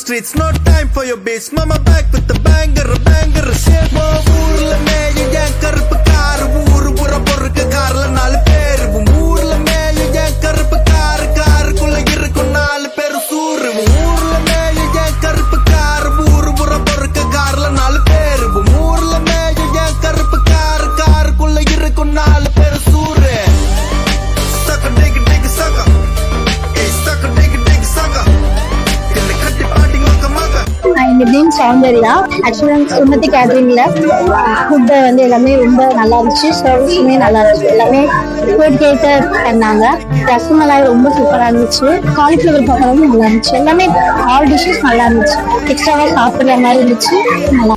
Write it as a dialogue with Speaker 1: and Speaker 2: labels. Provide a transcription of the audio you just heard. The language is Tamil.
Speaker 1: streets, no time for your bitch. Mama back with the banger, banger shit. ஊர்ல மேய என் கருப்பு கார், ஊரு புற பொறுக்க கார்ல 4 பேரு. ஊர்ல மேய என் கருப்பு கார், காருக்குள்ள இருக்கும் 4 பேரு சூரு. ஊர்ல மேய என் கருப்பு கார், ஊரு புற பொறுக்க கார்ல 4 பேரு. ஊர்ல மேய என் கருப்பு கார், காருக்குள்ள இருக்கும் 4 பேரு Churu. Sucker, dig, dig, sucker. Hey, sucker, dig, dig, sucker. Kille katti party maka maka.
Speaker 2: எங்க நேம் சௌந்தர்யா. ஆக்சுவலா சுமதி கேட்டரிங்ல ஃபுட் வந்து எல்லாமே ரொம்ப நல்லா இருந்துச்சு, சர்வீஸுமே நல்லா இருந்துச்சு. எல்லாமே ஃபுட் கேட்டர் பண்ணாங்க. ரசமலாய் ரொம்ப சூப்பரா இருந்துச்சு. காலிஃப்ளவர் பக்கமும் நல்லா இருந்துச்சு. எல்லாமே ஆல் டிஷ்ஷஸ் நல்லா இருந்துச்சு. எக்ஸ்ட்ராவா சாப்பிடுற மாதிரி இருந்துச்சு. நல்லா